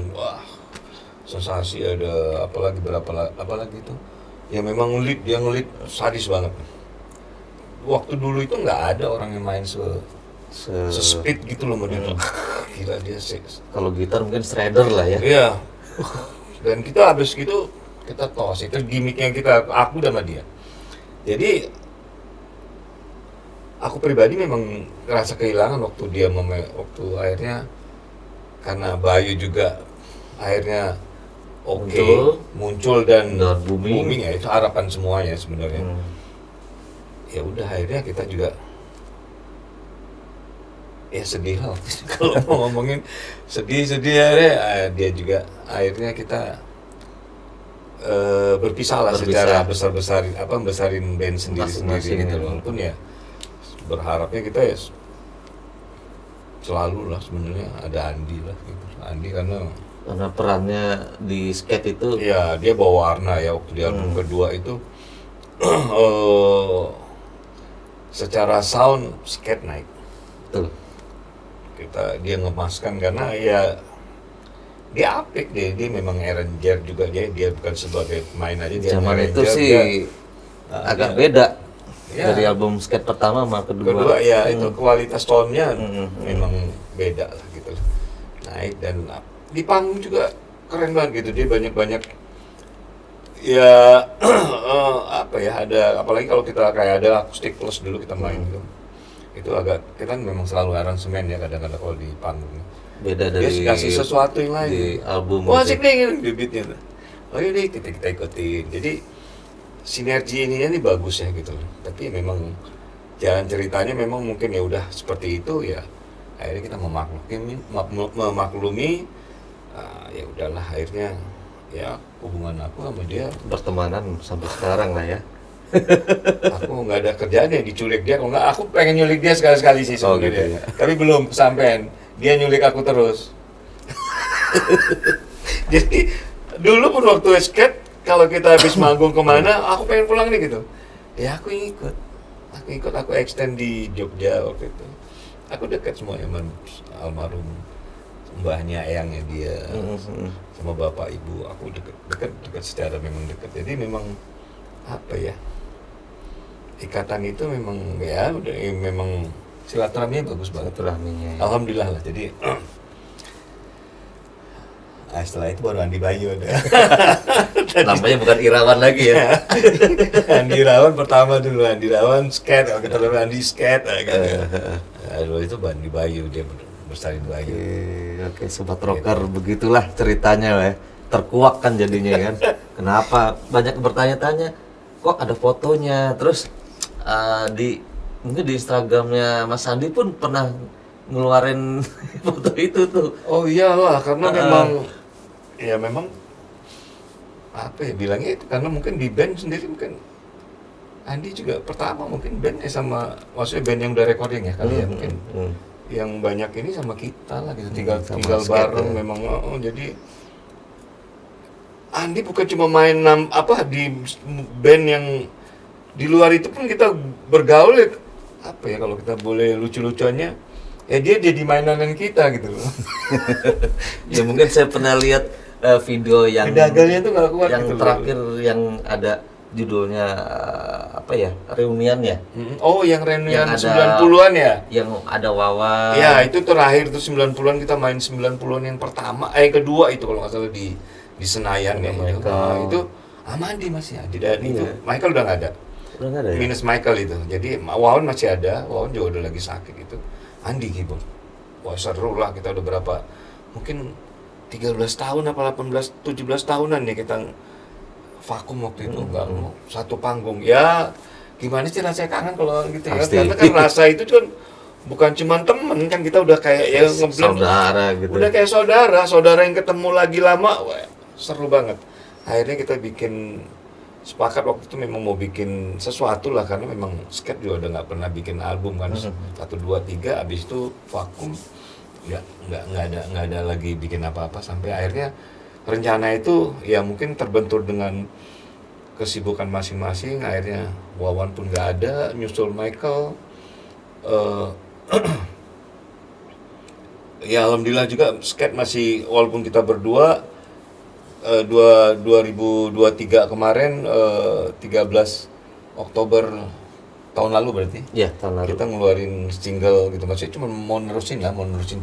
Sensasi, ada apalagi tuh yang memang dia ngelit sadis banget. Waktu dulu itu nggak ada orang yang main se-speed gitu loh sama dia. Gila dia sih. Kalau gitar mungkin shredder lah ya. Iya. Dan kita habis gitu kita tos, itu gimmicknya aku sama dia. Jadi aku pribadi memang ngerasa kehilangan waktu waktu akhirnya, karena Bayu juga akhirnya muncul dan booming ya, itu harapan semuanya sebenarnya. Ya udah akhirnya kita juga ya sedih lah kalau mau ngomongin sedih akhirnya dia juga akhirnya kita berpisah lah secara besarin band sendiri gitu loh. Walaupun ya berharapnya kita ya selalu lah sebenarnya ada Andi lah gitu. Andi karena perannya di skate itu ya dia bawa warna ya waktu di album kedua itu. Secara sound skate naik. Betul. Dia ngemaskan karena ya dia apik, dia memang arranger juga, dia bukan sebagai pemain aja, dia zaman arranger, itu sih agak beda ya, dari album skate pertama sama kedua ya itu kualitas tone-nya memang beda lah gitu, naik. Dan di panggung juga keren banget gitu, dia banyak Ya apa ya, ada apalagi kalau kita kayak ada akustik plus dulu kita main gitu. Itu agak kita kan memang selalu aransemen ya kadang-kadang kalau di panggung. Beda Dia dari kasih sesuatu yang di lain. album Wah gitu. asik nih di beatnya. Oh iya deh kita ikutin. Jadi sinergi ininya nih bagus ya gitu. Tapi memang jalan ceritanya memang mungkin ya udah seperti itu ya. Akhirnya kita memaklumi ya udahlah akhirnya ya hubungan aku sama dia Pertemanan sampai sekarang lah ya. aku nggak ada kerjaan ya diculik dia, kalau nggak aku pengen nyulik dia sekali-sekali sih Oh, sebenarnya. gitu ya. Tapi belum kesampean, dia nyulik aku terus. Jadi dulu pun waktu skate kalau kita habis manggung kemana aku pengen pulang nih gitu ya aku ikut aku extend di Jogja waktu itu. Aku dekat semuanya sama almarhum mbahnya eyangnya dia sama bapak ibu, aku dekat secara memang dekat. Jadi memang apa ya, ikatan itu memang ya udah memang silaturahminya bagus banget. Silaturahminya ya. Alhamdulillah lah. Jadi setelah itu baru Andi Bayu ada. Namanya bukan Irawan lagi ya. Andi Irawan pertama dulu, Andi Irawan skate, kalau kita lebih Andi skate gitu. Lalu itu Andi Bayu, dia bersalin Bayu. Oke, sobat rocker, begitulah ceritanya ya. Terkuak kan jadinya kan. Kenapa banyak bertanya-tanya? Kok ada fotonya? Terus mungkin di Instagramnya Mas Andi pun pernah ngeluarin foto itu tuh. Oh iyalah, karena memang apa ya bilangnya itu, karena mungkin di band sendiri mungkin Andi juga pertama mungkin bandnya sama, maksudnya band yang udah recording ya kali ya mungkin. Yang banyak ini sama kita lah gitu, tinggal bareng ya. Memang jadi Andi bukan cuma main di band yang di luar itu pun kita bergaul ya, apa ya kalau kita boleh lucu-lucuannya ya dia jadi mainan kita gitu loh. Ya mungkin saya pernah lihat video yang dagelnya tuh nggak kuat yang gitu terakhir loh. yang ada judulnya apa ya, reunian ya. Oh yang reunian Yang 90-an ya. Yang ada Wawan. Ya itu terakhir tuh 90-an kita main 90-an yang pertama, yang kedua itu kalau nggak salah di Senayan ya itu. Nah, itu Amandi masih ada dan itu Michael udah nggak ada. Udah nggak ada ya? Minus Michael itu. Jadi Wawan masih ada, Wawan juga udah lagi sakit itu. Andi keyboard. Wah seru lah, kita udah berapa? Mungkin 13 tahun apa 18 17 tahunan ya kita vakum waktu itu, nggak mau satu panggung. Ya gimana sih rasanya kangen kalau gitu ya. Pasti. Karena kan rasa itu kan bukan cuma temen kan, kita udah kayak ya ngeblend. Saudara gitu. Udah kayak saudara yang ketemu lagi lama. Wah, seru banget. Akhirnya kita bikin sepakat waktu itu memang mau bikin sesuatu lah, karena memang skate juga udah nggak pernah bikin album kan. 1, 2, 3 abis itu vakum, nggak ada lagi bikin apa-apa sampai akhirnya rencana itu ya mungkin terbentur dengan kesibukan masing-masing. Akhirnya Wawan pun nggak ada, nyusul Michael. Ya alhamdulillah juga skate masih, walaupun kita berdua 2023 kemarin 13 Oktober tahun lalu berarti. Iya, tahun lalu. Kita ngeluarin single gitu, maksudnya cuma mau nerusin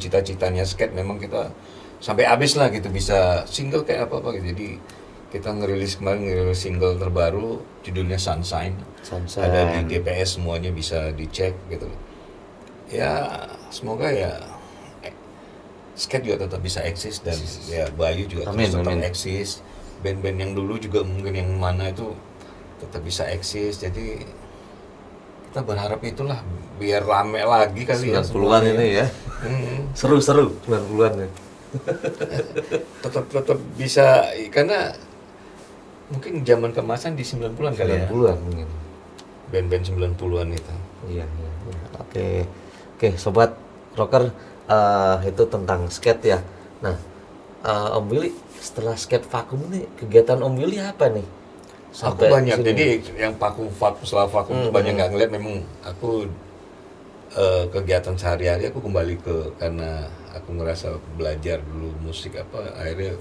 cita-citanya skate. Memang kita sampai habis lah gitu, bisa single kayak apa-apa gitu. Jadi kita ngerilis single terbaru judulnya Sunshine. Ada di DPS, semuanya bisa dicek gitu. Ya semoga ya skate juga tetap bisa eksis dan ya Bayu juga tetap eksis. Band-band yang dulu juga mungkin yang mana itu tetap bisa eksis. Jadi kita berharap itulah biar rame lagi kali 90-an ya ini ya. Seru-seru 90-an ya. tetap bisa, karena mungkin zaman kemasan di 90-an kali ya. 90-an mungkin. Band-band 90-an itu. Iya. Oke, sobat rocker, itu tentang skate ya. Nah, Om Willy setelah skate vakum ini kegiatan Om Willy apa nih? Aku banyak, jadi yang setelah vakum itu banyak nggak ngeliat. Memang aku kegiatan sehari-hari aku kembali karena aku ngerasa belajar dulu musik akhirnya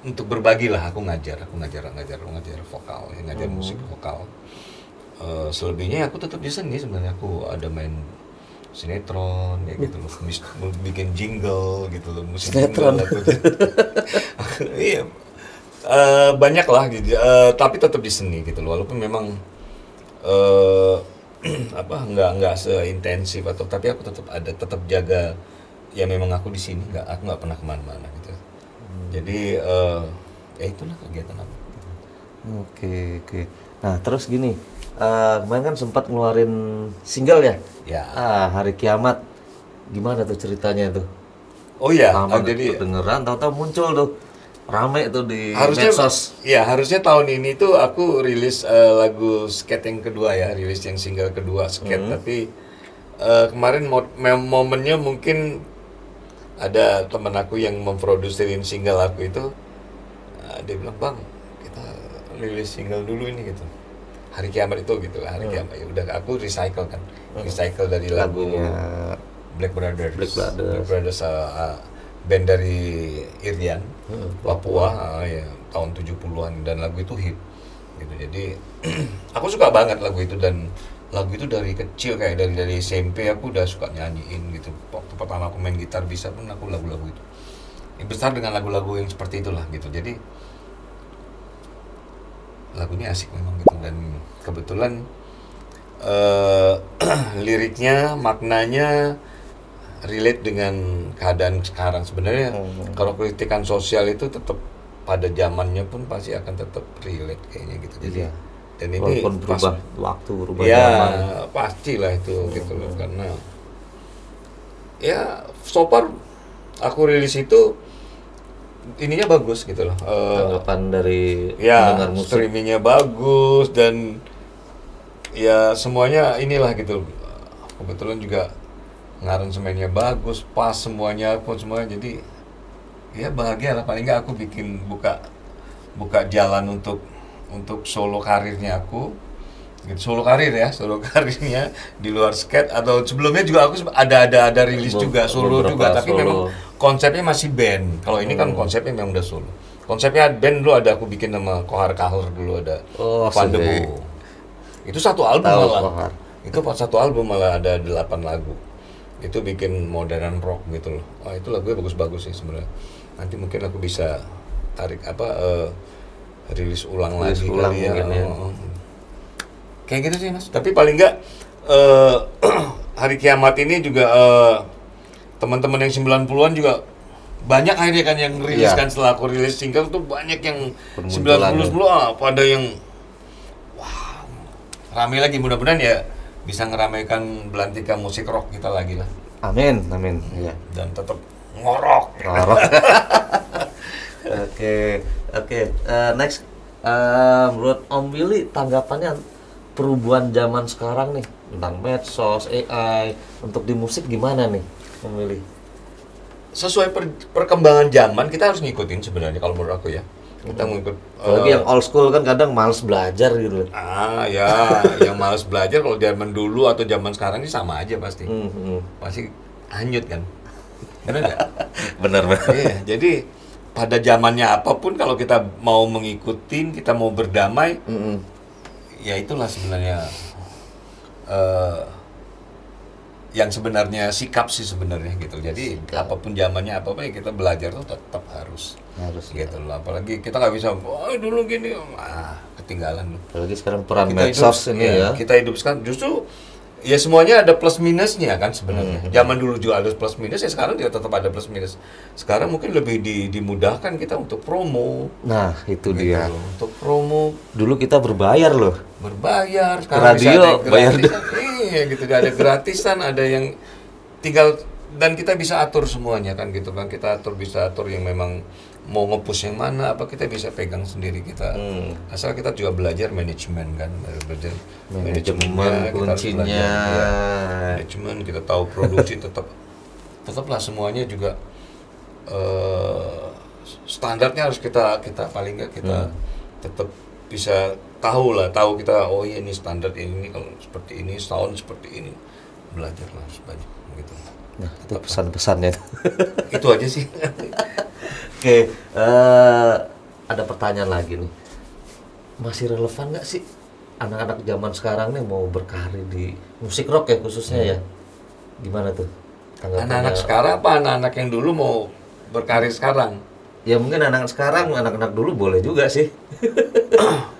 untuk berbagi lah. Aku ngajar vokal, ngajar musik vokal. Selebihnya aku tetap di seni sebenarnya. Aku ada main sinetron ya gitu loh, bikin jingle gitu loh, musik Sinetron. jingle lagu. Iya, banyak lah gitu, tapi tetap di seni gitu loh, walaupun memang apa nggak seintensif atau, tapi aku tetap jaga ya, memang aku di sini, aku nggak pernah kemana-mana gitu. Jadi ya itulah kegiatan aku. Oke, oke. Nah, terus gini, kemarin kan sempat ngeluarin single ya? Ya. Hari Kiamat. Gimana tuh ceritanya tuh? Oh iya, Lama jadi kedengeran, tahu-tahu muncul tuh. Rame tuh di harusnya medsos. ya, harusnya tahun ini tuh aku rilis lagu Skate yang kedua ya, rilis yang single kedua Skate, tapi kemarin momennya mungkin ada temen aku yang memproduserin single aku itu, dia bilang, "Bang, kita rilis single dulu ini," gitu. Hari Kiamat itu gitu lah, Hari Kiamat. Ya udah, aku recycle kan. Recycle dari lagu Lagunya Black Brothers. Black Brothers. Black Brothers, band dari Irian, Papua, ya, tahun 70-an, dan lagu itu hit. Gitu. Jadi aku suka banget lagu itu, dan lagu itu dari kecil, kayak dari SMP aku udah suka nyanyiin gitu. Waktu pertama aku main gitar bisa pun aku lagu-lagu itu. Besar dengan lagu-lagu yang seperti itulah gitu. Jadi lagunya asik memang gitu, dan kebetulan liriknya, maknanya relate dengan keadaan sekarang. Sebenarnya kalau kritikan sosial itu tetap pada zamannya pun pasti akan tetap relate kayaknya gitu. Jadi Iya. dan ini Walaupun berubah waktu, berubah ya zaman. pastilah itu gitu loh, karena ya so far aku rilis itu ininya bagus gitu loh. Tanggapan dari Ya, pendengar musik. streamingnya bagus, dan ya semuanya inilah gitu. Kebetulan juga ngaransemennya bagus, pas semuanya pun semuanya, jadi ya bahagia lah, paling nggak aku bikin buka jalan untuk solo karirnya aku gitu. Solo karirnya di luar skate, atau sebelumnya juga aku ada rilis juga solo juga, tapi solo. memang konsepnya masih band. Kalau ini kan konsepnya memang udah solo. Konsepnya band dulu ada aku bikin nama Kohar Kahur dulu, ada Oh, Van de sedih. Boe. Itu satu album Tahu, malah. Kohar. Itu pas satu album malah ada 8 lagu. Itu bikin modern rock gitu loh. Wah, itu lagunya bagus-bagus sih sebenarnya. Nanti mungkin aku bisa tarik rilis ulang lagi ulang kali ya. mungkin ya. Kayak gitu sih Mas. Tapi paling enggak Hari Kiamat ini juga teman-teman yang 90-an juga banyak akhirnya kan yang rilis Iya. kan. Setelah aku rilis single tuh banyak yang Bermunculan 90 pada yang wah, rame lagi. Mudah-mudahan ya bisa ngeramaikan belantika musik rock kita lagi lah, Amin, amin. Iya. dan tetap ngorok. Ngorok. Oke, oke. Next, menurut Om Willy tanggapannya perubahan zaman sekarang nih tentang medsos, AI untuk di musik gimana nih, Om Willy? Sesuai perkembangan zaman kita harus ngikutin sebenarnya kalau menurut aku ya. Kita ngikut Apalagi yang old school kan kadang males belajar gitu. ya yang malas belajar kalau zaman dulu atau zaman sekarang ini sama aja pasti. Pasti hanyut kan. Benar nggak? Benar banget. Iya, jadi pada zamannya apapun kalau kita mau mengikuti, kita mau berdamai, ya itulah sebenarnya yang sebenarnya sikap sih sebenarnya gitu. Jadi apapun zamannya, apapun ya kita belajar tuh tetap harus gitu loh. Apalagi kita nggak bisa, oh dulu gini, ketinggalan loh. Apalagi sekarang peran Kita medsos hidup, ini ya. Kita hidup sekarang justru ya semuanya ada plus minusnya kan sebenarnya. Zaman dulu juga ada plus minus, ya sekarang juga tetap ada plus minus. Sekarang mungkin lebih dimudahkan kita untuk promo. Nah, itu Gitu dia. loh. Untuk promo Dulu kita berbayar loh. berbayar, Radio, sekarang bisa ada yang bayar gratisan. Iya gitu, ada gratisan, ada yang tinggal, dan kita bisa atur semuanya kan gitu kan. Kita bisa atur yang memang mau nge-push yang mana, apa kita bisa pegang sendiri kita. Asal kita juga belajar manajemen kan, belajar Manajemen kita harus kuncinya. belajar, ya. Manajemen, kita tahu produksi, tetaplah semuanya juga standarnya harus kita paling nggak kita tetap bisa tahu kita, oh iya ini standar ini kalau seperti ini, tahun seperti ini, belajarlah harus banyak gitu. Nah, itu pesan-pesannya. Itu aja sih. Oke, ada pertanyaan lagi nih. Masih relevan nggak sih anak-anak zaman sekarang nih mau berkarir di musik rock ya khususnya ya? Gimana tuh? Anak-anak sekarang apa anak-anak yang dulu mau berkarir sekarang? Ya mungkin anak sekarang, anak-anak dulu boleh juga sih.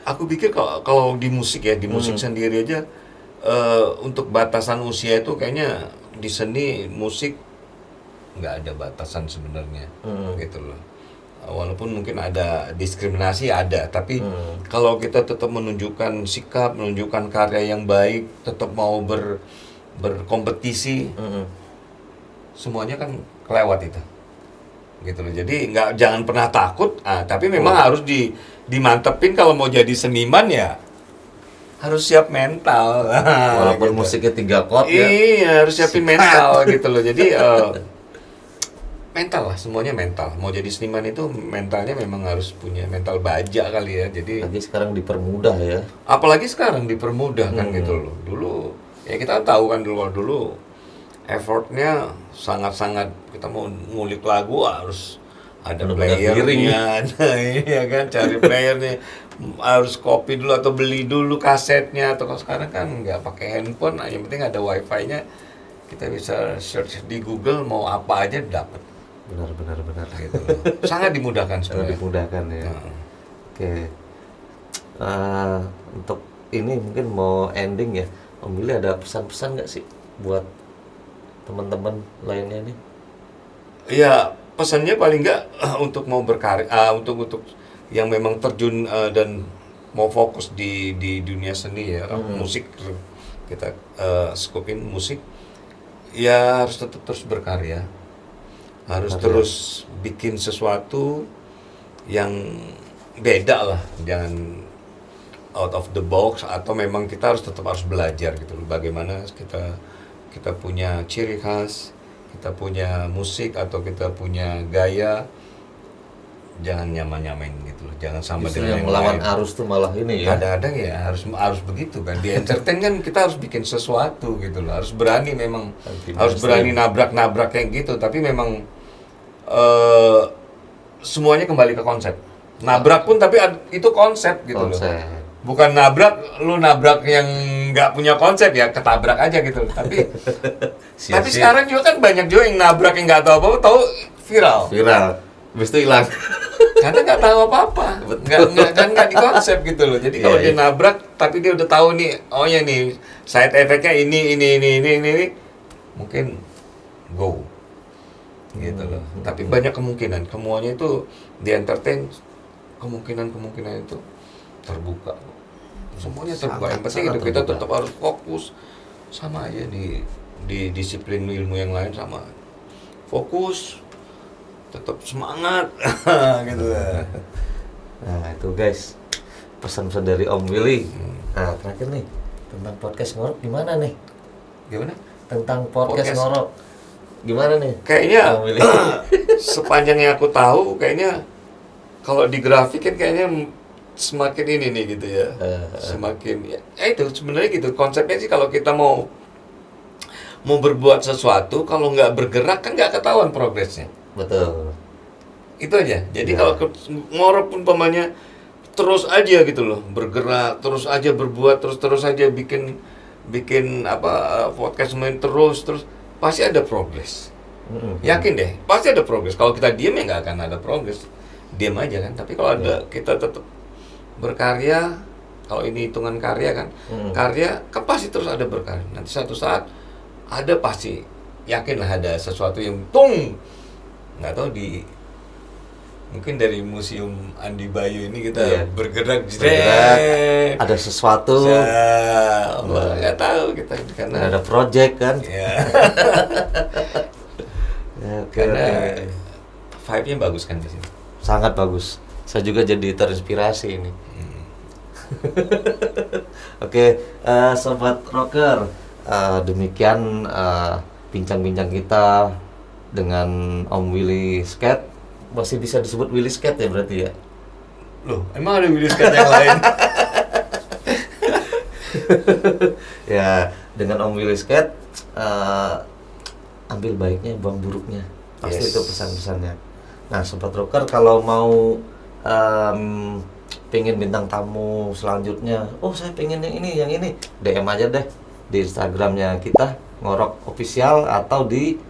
Aku pikir kalau di musik ya, di musik sendiri aja untuk batasan usia itu kayaknya di seni musik nggak ada batasan sebenarnya, gitu loh. Walaupun mungkin ada diskriminasi ada, tapi kalau kita tetap menunjukkan sikap, menunjukkan karya yang baik, tetap mau berkompetisi, semuanya kan kelewat itu, gitu loh. Jadi jangan pernah takut, tapi memang harus dimantepin kalau mau jadi seniman ya harus siap mental. Walaupun gitu. musiknya 3 chord ya. Iya, harus siapin mental gitu loh. Jadi mental lah, semuanya mental. Mau jadi seniman itu mentalnya memang harus punya mental baja kali ya. Jadi Lagi sekarang dipermudah ya. apalagi sekarang dipermudah kan gitu loh. Dulu ya kita tahu kan dulu effortnya sangat-sangat, kita mau ngulik lagu harus ada Bener-bener playernya, nah, iya kan, cari playernya harus copy dulu atau beli dulu kasetnya. Atau kalau sekarang kan nggak pakai handphone, yang penting ada wifi-nya, kita bisa search di Google mau apa aja dapat. Benar. Gitu loh. Sangat dimudahkan Sangat sebenarnya. dimudahkan ya. Oke. Untuk ini mungkin mau ending ya. Om Willy ada pesan-pesan nggak sih buat teman-teman lainnya nih? Ya pesannya paling nggak untuk mau berkarya, untuk yang memang terjun dan mau fokus di dunia seni ya, musik, kita skupin musik, ya harus tetap terus berkarya, harus terus bikin sesuatu yang beda lah, jangan out of the box, atau memang kita harus belajar gitu loh, bagaimana kita punya ciri khas, kita punya musik atau kita punya gaya, jangan nyamain gitu loh, jangan sama Justru dengan yang melawan lain. arus tuh malah ini ya. Kadang-kadang ya harus begitu kan, di entertain kan kita harus bikin sesuatu gitu loh, harus berani memang, harus berani nabrak kayak gitu, tapi memang semuanya kembali ke konsep. Nabrak pun tapi itu konsep gitu loh. Bukan lu nabrak yang nggak punya konsep ya, ketabrak aja gitu. Tapi tapi sekarang juga kan banyak juga yang nabrak yang nggak tahu apa-apa, tahu viral. Habis itu hilang. Karena nggak tahu apa-apa, nggak di konsep gitu loh. Jadi kalau dia nabrak, tapi dia udah tahu nih, oh ya nih side effect-nya ini, mungkin go gitu loh. Tapi banyak kemungkinan, semuanya itu di entertain, kemungkinan itu terbuka. Semuanya terbuka. Yang penting itu kita tetap harus fokus, sama aja di disiplin ilmu yang lain, sama fokus, tetap semangat gitu lah. Nah itu guys, pesan-pesan dari Om Willy. Nah terakhir nih, tentang podcast ngorok gimana nih? Gimana? Tentang podcast ngorok gimana nih? Kayaknya sepanjang yang aku tahu, kayaknya kalau di grafik kan kayaknya semakin ini nih gitu ya, semakin ya itu sebenarnya gitu konsepnya sih. Kalau kita mau berbuat sesuatu, kalau nggak bergerak kan nggak ketahuan progresnya. Betul. Itu aja. Jadi kalau ngorok pun pamannya terus aja gitu loh, bergerak terus aja, berbuat terus aja, bikin apa podcast main terus pasti ada progres. Yakin deh, pasti ada progres. Kalau kita diem ya nggak akan ada progres, diem aja kan. Tapi kalau ada kita tetap berkarya, kalau ini hitungan karya kan, karya kan pasti terus ada berkarya. Nanti satu saat ada, pasti yakinlah ada sesuatu yang nggak tahu mungkin dari Museum Andi Bayu ini kita bergerak, ada sesuatu. Allah nggak tahu kita karena ada project kan. Karena vibe-nya bagus kan di sini. Sangat bagus. Saya juga jadi terinspirasi ini. Oke, sobat rocker, demikian bincang-bincang kita dengan Om Willy Skate. Masih bisa disebut Willy Skate ya berarti ya? Loh, emang ada Willy Skate yang lain? Ya, dengan Om Willy Skate, ambil baiknya, buang buruknya. Pasti itu pesan-pesannya. Nah, sobat rocker, kalau mau pengen bintang tamu selanjutnya, oh saya pengen yang ini, DM aja deh di Instagramnya kita Ngorok Official atau di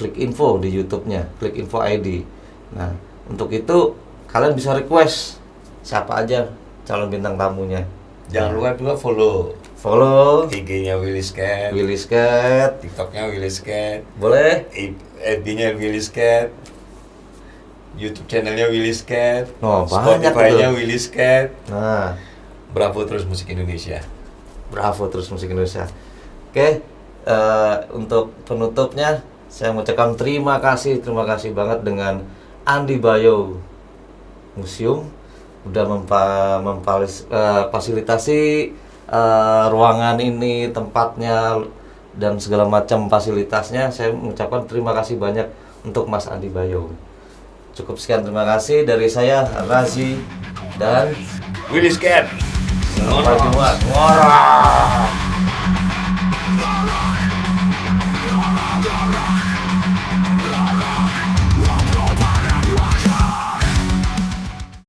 klik info di YouTube-nya, klik info ID. Nah, untuk itu kalian bisa request siapa aja calon bintang tamunya. Jangan lupa juga Follow IG-nya Willis Cat, Willis Cat, TikTok-nya Willis Cat, boleh. FB-nya Willis Cat, YouTube channelnya Willis Cat, Oh, banyak Spotify-nya itu. Willis Cat. Nah, Bravo terus musik Indonesia. bravo terus musik Indonesia. Oke, untuk penutupnya saya mengucapkan terima kasih banget dengan Andi Bayo Museum udah fasilitasi ruangan ini, tempatnya dan segala macam fasilitasnya. Saya mengucapkan terima kasih banyak untuk Mas Andi Bayo. Cukup sekian, terima kasih dari saya Razi dan Willis Cat. sampai jumpa. Ngorok.